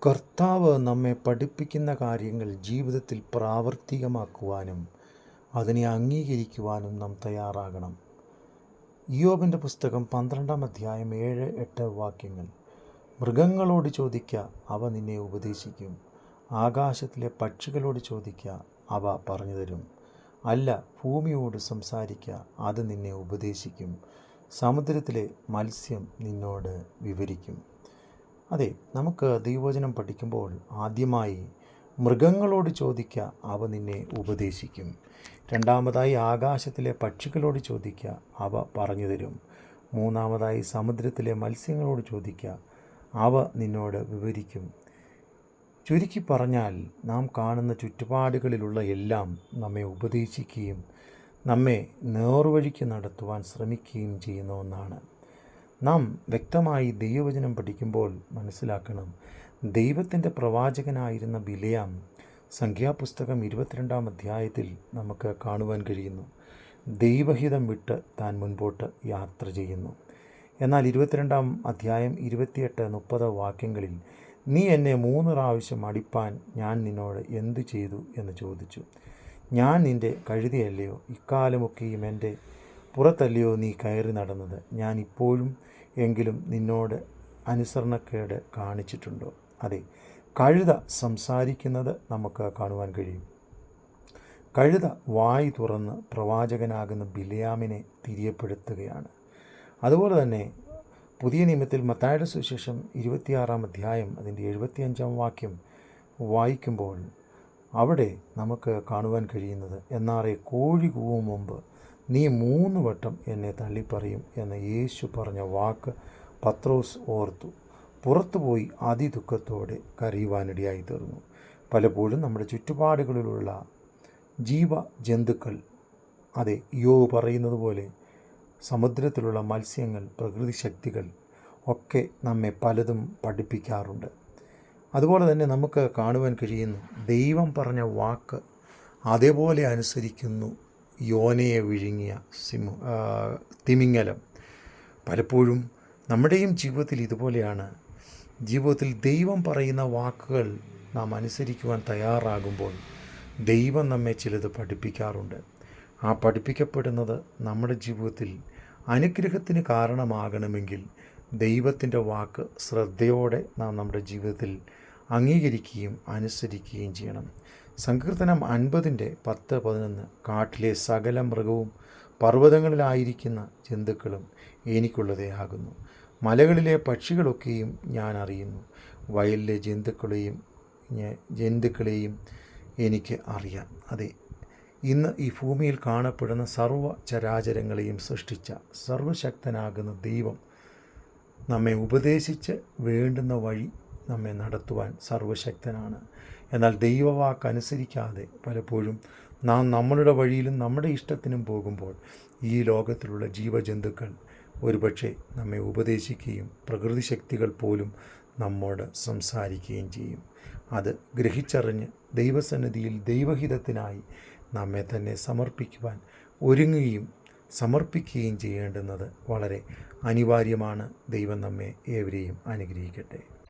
കർത്താവ് നമ്മെ പഠിപ്പിക്കുന്ന കാര്യങ്ങൾ ജീവിതത്തിൽ പ്രാവർത്തികമാക്കുവാനും അതിനെ അംഗീകരിക്കുവാനും നാം തയ്യാറാകണം. ഇയ്യോബിൻ്റെ പുസ്തകം 12-ാം അധ്യായം 7-8 വാക്യങ്ങൾ. മൃഗങ്ങളോട് ചോദിക്ക, അവ നിന്നെ ഉപദേശിക്കും. ആകാശത്തിലെ പക്ഷികളോട് ചോദിക്ക, അവ പറഞ്ഞു തരും. അല്ല, ഭൂമിയോട് സംസാരിക്ക, അത് നിന്നെ ഉപദേശിക്കും. സമുദ്രത്തിലെ മത്സ്യം നിന്നോട് വിവരിക്കും. അതെ, നമുക്ക് ദൈവവചനം പഠിക്കുമ്പോൾ ആദ്യമായി മൃഗങ്ങളോട് ചോദിക്ക, അവ നിന്നെ ഉപദേശിക്കും. രണ്ടാമതായി ആകാശത്തിലെ പക്ഷികളോട് ചോദിക്ക, അവ പറഞ്ഞു തരും. മൂന്നാമതായി സമുദ്രത്തിലെ മത്സ്യങ്ങളോട് ചോദിക്ക, അവ നിന്നോട് വിവരിക്കും. ചുരുക്കി പറഞ്ഞാൽ, നാം കാണുന്ന ചുറ്റുപാടുകളിലുള്ള എല്ലാം നമ്മെ ഉപദേശിക്കുകയും നമ്മെ നേർവഴിക്ക് നടത്തുവാൻ ശ്രമിക്കുകയും ചെയ്യുന്ന ഒന്നാണ്. നാം വ്യക്തമായി ദൈവവചനം പഠിക്കുമ്പോൾ മനസ്സിലാക്കണം, ദൈവത്തിൻ്റെ പ്രവാചകനായിരുന്ന ബിലെയാം സംഖ്യാപുസ്തകം 22-ാം അധ്യായത്തിൽ നമുക്ക് കാണുവാൻ കഴിയുന്നു. ദൈവഹിതം വിട്ട് താൻ മുൻപോട്ട് യാത്ര ചെയ്യുന്നു. എന്നാൽ 22-ാം അധ്യായം 28-30 വാക്യങ്ങളിൽ, നീ എന്നെ 3 പ്രാവശ്യം അടിപ്പാൻ ഞാൻ നിന്നോട് എന്തു ചെയ്തു എന്ന് ചോദിച്ചു. ഞാൻ നിൻ്റെ കഴുതയല്ലയോ? ഇക്കാലമൊക്കെയും എൻ്റെ പുറത്തല്ലയോ നീ കയറി നടന്നത്? ഞാൻ ഇപ്പോഴും എങ്കിലും നിന്നോട് അനുസരണക്കേട് കാണിച്ചിട്ടുണ്ടോ? അതെ, കഴുത സംസാരിക്കുന്നത് നമുക്ക് കാണുവാൻ കഴിയും. കഴുത വായി തുറന്ന് പ്രവാചകനാകുന്ന ബിലെയാമിനെ തിരിയപ്പെടുത്തുകയാണ്. അതുപോലെ തന്നെ പുതിയ നിയമത്തിൽ മത്തായിയുടെ സുവിശേഷം 26-ാം അധ്യായം അതിൻ്റെ 75-ാം വാക്യം വായിക്കുമ്പോൾ അവിടെ നമുക്ക് കാണുവാൻ കഴിയുന്നത്, എന്നാറെ കോഴി കൂവും മുമ്പ് നീ 3 വട്ടം എന്നെ തള്ളിപ്പറയും എന്ന് യേശു പറഞ്ഞ വാക്ക് പത്രോസ് ഓർത്തു പുറത്തുപോയി അതിദുഃഖത്തോടെ കരയുവാനിടയായി തീർന്നു. പലപ്പോഴും നമ്മുടെ ചുറ്റുപാടുകളിലുള്ള ജീവജന്തുക്കൾ, അതെ, ഇയ്യോബ് പറയുന്നത് പോലെ സമുദ്രത്തിലുള്ള മത്സ്യങ്ങൾ, പ്രകൃതി ശക്തികൾ ഒക്കെ നമ്മെ പലതും പഠിപ്പിക്കാറുണ്ട്. അതുപോലെ തന്നെ നമുക്ക് കാണുവാൻ കഴിയുന്നു, ദൈവം പറഞ്ഞ വാക്ക് അതേപോലെ അനുസരിക്കുന്നു യോനയെ വിഴുങ്ങിയ തിമിംഗലം. പലപ്പോഴും നമ്മുടെയും ജീവിതത്തിൽ ഇതുപോലെയാണ്. ജീവിതത്തിൽ ദൈവം പറയുന്ന വാക്കുകൾ നാം അനുസരിക്കുവാൻ തയ്യാറാകുമ്പോൾ ദൈവം നമ്മെ ചിലത് പഠിപ്പിക്കാറുണ്ട്. ആ പഠിപ്പിക്കപ്പെടുന്നത് നമ്മുടെ ജീവിതത്തിൽ അനുഗ്രഹത്തിന് കാരണമാകണമെങ്കിൽ ദൈവത്തിൻ്റെ വാക്ക് ശ്രദ്ധയോടെ നാം നമ്മുടെ ജീവിതത്തിൽ അംഗീകരിക്കുകയും അനുസരിക്കുകയും ചെയ്യണം. സങ്കീർത്തനം 50-10-11, കാട്ടിലെ സകല മൃഗവും പർവ്വതങ്ങളിലായിരിക്കുന്ന ജന്തുക്കളും എനിക്കുള്ളതേ ആകുന്നു. മലകളിലെ പക്ഷികളൊക്കെയും ഞാൻ അറിയുന്നു. വയലിലെ ജന്തുക്കളെയും എനിക്ക് അറിയാം. അതെ, ഇന്ന് ഈ ഭൂമിയിൽ കാണപ്പെടുന്ന സർവ്വചരാചരങ്ങളെയും സൃഷ്ടിച്ച സർവശക്തനാകുന്ന ദൈവം നമ്മെ ഉപദേശിച്ച് വേണ്ടുന്ന വഴി നമ്മെ നടത്തുവാൻ സർവശക്തനാണ്. എന്നാൽ ദൈവവാക്കനുസരിക്കാതെ പലപ്പോഴും നാം നമ്മളുടെ വഴിയിലും നമ്മുടെ ഇഷ്ടത്തിനും പോകുമ്പോൾ ഈ ലോകത്തിലുള്ള ജീവജന്തുക്കൾ ഒരുപക്ഷെ നമ്മെ ഉപദേശിക്കുകയും പ്രകൃതി ശക്തികൾ പോലും നമ്മോട് സംസാരിക്കുകയും ചെയ്യും. അത് ഗ്രഹിച്ചറിഞ്ഞ് ദൈവസന്നിധിയിൽ ദൈവഹിതത്തിനായി നമ്മെ തന്നെ സമർപ്പിക്കുവാൻ ഒരുങ്ങുകയും സമർപ്പിക്കുകയും ചെയ്യേണ്ടുന്നത് വളരെ അനിവാര്യമാണ്. ദൈവം നമ്മെ ഏവരെയും അനുഗ്രഹിക്കട്ടെ.